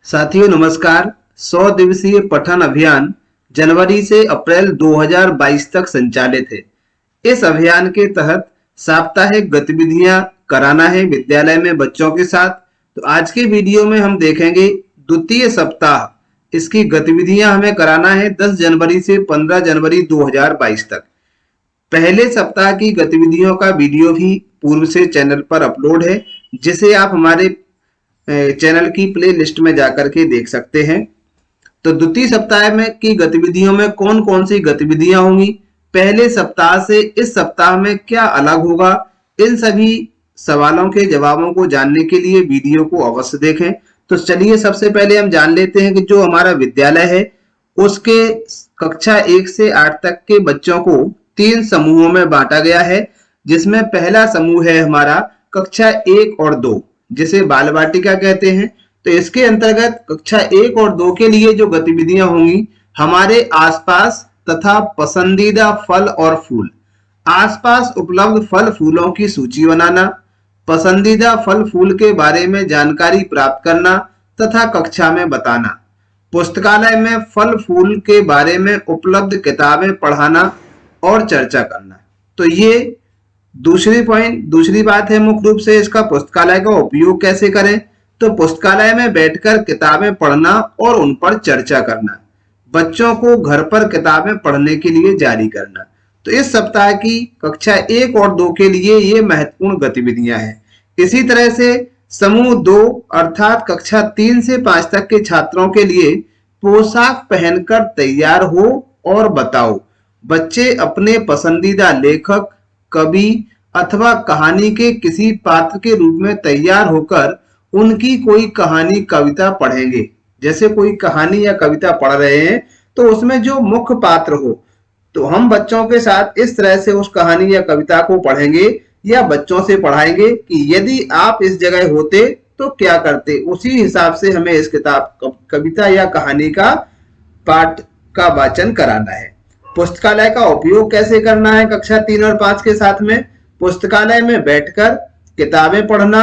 साथियों नमस्कार। 100 दिवसीय पठन अभियान जनवरी से अप्रैल 2022 तक संचालित है। इस अभियान के तहत साप्ताहिक गतिविधियां कराना है विद्यालय में बच्चों के साथ। तो आज के वीडियो में हम देखेंगे द्वितीय सप्ताह। इसकी गतिविधियां हमें कराना है 10 जनवरी से 15 जनवरी 2022 तक। पहले सप्ताह की गतिविधियों का वीडियो भी पूर्व से चैनल पर अपलोड है, जिसे आप हमारे चैनल की प्ले लिस्ट में जाकर के देख सकते हैं। तो द्वितीय सप्ताह में की गतिविधियों में कौन कौन सी गतिविधियां होंगी, पहले सप्ताह से इस सप्ताह में क्या अलग होगा, इन सभी सवालों के जवाबों को जानने के लिए वीडियो को अवश्य देखें। तो चलिए सबसे पहले हम जान लेते हैं कि जो हमारा विद्यालय है उसके कक्षा 1 से 8 तक के बच्चों को 3 समूहों में बांटा गया है, जिसमें पहला समूह है हमारा कक्षा 1 और 2, जिसे बाल वाटिका कहते हैं। तो इसके अंतर्गत कक्षा 1 और 2 के लिए जो गतिविधियां होंगी, हमारे आसपास तथा पसंदीदा फल और फूल। आसपास उपलब्ध फल फूलों की सूची बनाना, पसंदीदा फल फूल के बारे में जानकारी प्राप्त करना तथा कक्षा में बताना, पुस्तकालय में फल फूल के बारे में उपलब्ध किताबें पढ़ाना और चर्चा करना। तो ये दूसरी बात है। मुख्य रूप से इसका पुस्तकालय का उपयोग कैसे करें, तो पुस्तकालय में बैठकर किताबें पढ़ना और उन पर चर्चा करना, बच्चों को घर पर किताबें पढ़ने के लिए जारी करना। तो इस सप्ताह की कक्षा 1 और 2 के लिए ये महत्वपूर्ण गतिविधियां हैं। इसी तरह से समूह 2 अर्थात कक्षा 3 से 5 तक के छात्रों के लिए पोशाक पहनकर तैयार हो और बताओ। बच्चे अपने पसंदीदा लेखक, कवि अथवा कहानी के किसी पात्र के रूप में तैयार होकर उनकी कोई कहानी कविता पढ़ेंगे। जैसे कोई कहानी या कविता पढ़ रहे हैं तो उसमें जो मुख्य पात्र हो, तो हम बच्चों के साथ इस तरह से उस कहानी या कविता को पढ़ेंगे या बच्चों से पढ़ाएंगे कि यदि आप इस जगह होते तो क्या करते। उसी हिसाब से हमें इस किताब कविता या कहानी का पाठ का वाचन कराना है। पुस्तकालय का उपयोग कैसे करना है कक्षा 3 और 5 के साथ में, पुस्तकालय में बैठकर किताबें पढ़ना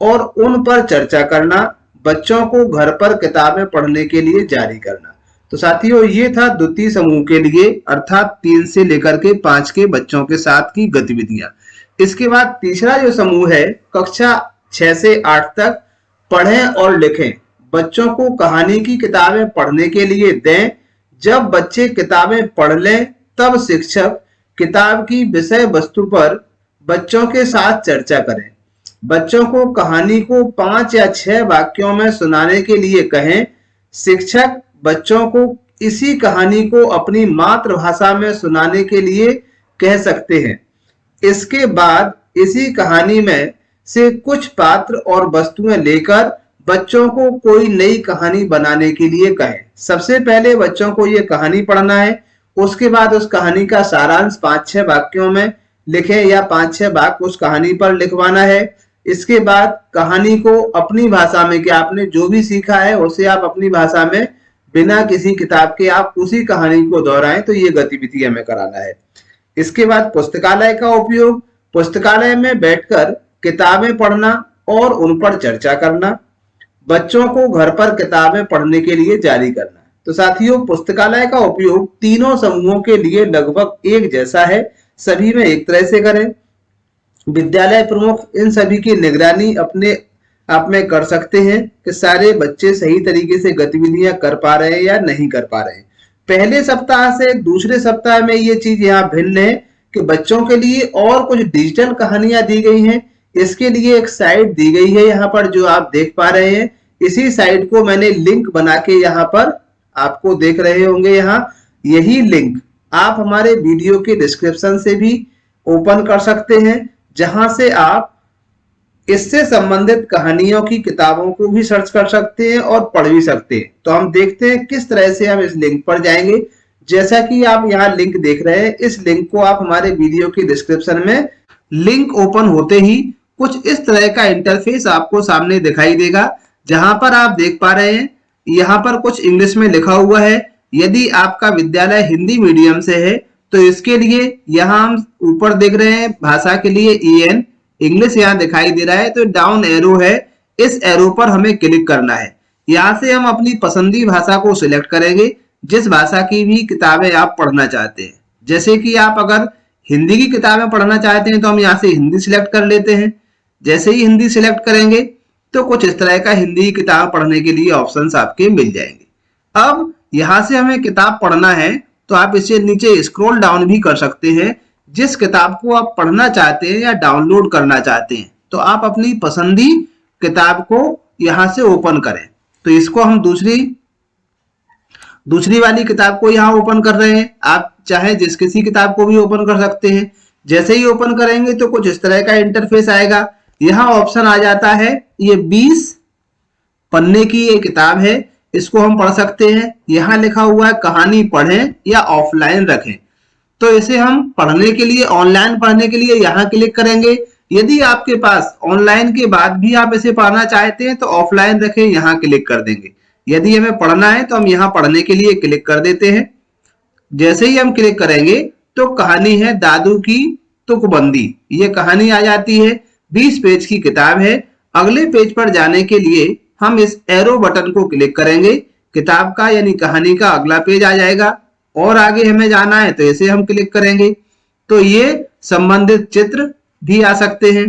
और उन पर चर्चा करना, बच्चों को घर पर किताबें पढ़ने के लिए जारी करना। तो साथियों ये था द्वितीय समूह के लिए अर्थात 3 से लेकर के 5 के बच्चों के साथ की गतिविधियां। इसके बाद तीसरा जो समूह है कक्षा 6 से 8 तक, पढ़ें और लिखें। बच्चों को कहानी की किताबें पढ़ने के लिए दें। जब बच्चे किताबें पढ़ लें तब शिक्षक किताब की विषय वस्तु पर बच्चों के साथ चर्चा करें। बच्चों को कहानी को 5 या 6 वाक्यों में सुनाने के लिए कहें। शिक्षक बच्चों को इसी कहानी को अपनी मातृभाषा में सुनाने के लिए कह सकते हैं। इसके बाद इसी कहानी में से कुछ पात्र और वस्तुएं लेकर बच्चों को कोई नई कहानी बनाने के लिए कहें। सबसे पहले बच्चों को यह कहानी पढ़ना है, उसके बाद उस कहानी का सारांश 5-6 वाक्यों में लिखें या 5-6 वाक्य उस कहानी पर लिखवाना है। इसके बाद कहानी को अपनी भाषा में, कि आपने जो भी सीखा है उसे आप अपनी भाषा में बिना किसी किताब के आप उसी कहानी को दोहराएं। तो ये गतिविधि हमें कराना है। इसके बाद पुस्तकालय का उपयोग, पुस्तकालय में बैठकर किताबें पढ़ना और उन पर चर्चा करना, बच्चों को घर पर किताबें पढ़ने के लिए जारी करना। तो साथियों पुस्तकालय का उपयोग तीनों समूहों के लिए लगभग एक जैसा है, सभी में एक तरह से करें। विद्यालय प्रमुख इन सभी की निगरानी अपने आप में कर सकते हैं कि सारे बच्चे सही तरीके से गतिविधियां कर पा रहे हैं या नहीं कर पा रहे हैं। पहले सप्ताह से दूसरे सप्ताह में ये चीज यहाँ भिन्न है कि बच्चों के लिए और कुछ डिजिटल कहानियां दी गई हैं। इसके लिए एक साइट दी गई है यहाँ पर जो आप देख पा रहे हैं। इसी साइट को मैंने लिंक बना के यहाँ पर आपको देख रहे होंगे। यहाँ यही लिंक आप हमारे वीडियो के डिस्क्रिप्शन से भी ओपन कर सकते हैं, जहां से आप इससे संबंधित कहानियों की किताबों को भी सर्च कर सकते हैं और पढ़ भी सकते हैं। तो हम देखते हैं किस तरह से हम इस लिंक पर जाएंगे। जैसा कि आप यहाँ लिंक देख रहे हैं, इस लिंक को आप हमारे वीडियो की डिस्क्रिप्शन में, लिंक ओपन होते ही कुछ इस तरह का इंटरफेस आपको सामने दिखाई देगा, जहां पर आप देख पा रहे हैं यहाँ पर कुछ इंग्लिश में लिखा हुआ है। यदि आपका विद्यालय हिंदी मीडियम से है तो इसके लिए यहाँ हम ऊपर देख रहे हैं भाषा के लिए EN, इंग्लिश यहाँ दिखाई दे रहा है। तो डाउन एरो है, इस एरो पर हमें क्लिक करना है। यहाँ से हम अपनी पसंदी भाषा को सिलेक्ट करेंगे, जिस भाषा की भी किताबें आप पढ़ना चाहते हैं। जैसे कि आप अगर हिंदी की किताबें पढ़ना चाहते हैं तो हम यहाँ से हिंदी सिलेक्ट कर लेते हैं। जैसे ही हिंदी सिलेक्ट करेंगे तो कुछ इस तरह का हिंदी की किताब पढ़ने के लिए ऑप्शंस आपके मिल जाएंगे। अब यहाँ से हमें किताब पढ़ना है तो आप इसे नीचे स्क्रॉल डाउन भी कर सकते हैं। जिस किताब को आप पढ़ना चाहते हैं या डाउनलोड करना चाहते हैं तो आप अपनी पसंदी किताब को यहाँ से ओपन करें। तो इसको हम दूसरी वाली किताब को यहाँ ओपन कर रहे हैं। आप चाहे जिस किसी किताब को भी ओपन कर सकते हैं। जैसे ही ओपन करेंगे तो कुछ इस तरह का इंटरफेस आएगा। यहाँ ऑप्शन आ जाता है, ये 20 पन्ने की ये किताब है, इसको हम पढ़ सकते हैं। यहाँ लिखा हुआ है कहानी पढ़ें या ऑफलाइन रखें। तो इसे हम पढ़ने के लिए, ऑनलाइन पढ़ने के लिए यहाँ क्लिक करेंगे। यदि आपके पास ऑनलाइन के बाद भी आप इसे पढ़ना चाहते हैं तो ऑफलाइन रखें, यहाँ क्लिक कर देंगे। यदि हमें पढ़ना है तो हम यहाँ पढ़ने के लिए क्लिक कर देते हैं। जैसे ही हम क्लिक करेंगे तो कहानी है दादू की तुकबंदी, ये कहानी आ जाती है। 20 पेज की किताब है। अगले पेज पर जाने के लिए हम इस एरो बटन को क्लिक करेंगे। किताब का यानी कहानी का अगला पेज आ जाएगा और आगे हमें जाना है तो इसे हम क्लिक करेंगे तो ये संबंधित चित्र भी आ सकते हैं।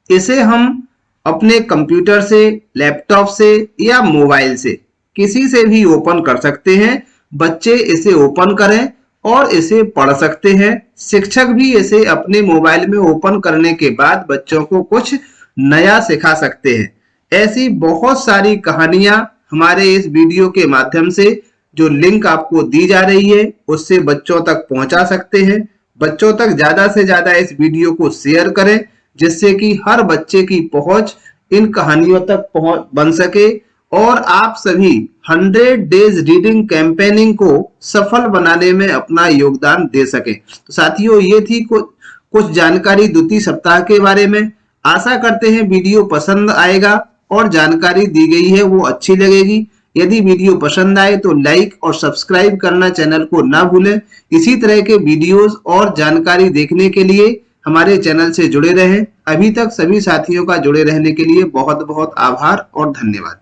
इसे हम अपने कंप्यूटर से, लैपटॉप से या मोबाइल से किसी से भी ओपन कर सकते हैं। बच्चे इसे ओपन करें और इसे पढ़ सकते हैं। शिक्षक भी इसे अपने मोबाइल में ओपन करने के बाद बच्चों को कुछ नया सिखा सकते हैं। ऐसी बहुत सारी कहानियां हमारे इस वीडियो के माध्यम से, जो लिंक आपको दी जा रही है, उससे बच्चों तक पहुंचा सकते हैं। बच्चों तक ज्यादा से ज्यादा इस वीडियो को शेयर करें, जिससे कि हर बच्चे की पहुंच इन कहानियों तक बन सके और आप सभी 100 डेज रीडिंग कैंपेनिंग को सफल बनाने में अपना योगदान दे सके। तो साथियों, ये थी कुछ जानकारी द्वितीय सप्ताह के बारे में। आशा करते हैं वीडियो पसंद आएगा और जानकारी दी गई है वो अच्छी लगेगी। यदि वीडियो पसंद आए तो लाइक और सब्सक्राइब करना चैनल को ना भूलें। इसी तरह के वीडियोस और जानकारी देखने के लिए हमारे चैनल से जुड़े रहें। अभी तक सभी साथियों का जुड़े रहने के लिए बहुत बहुत आभार और धन्यवाद।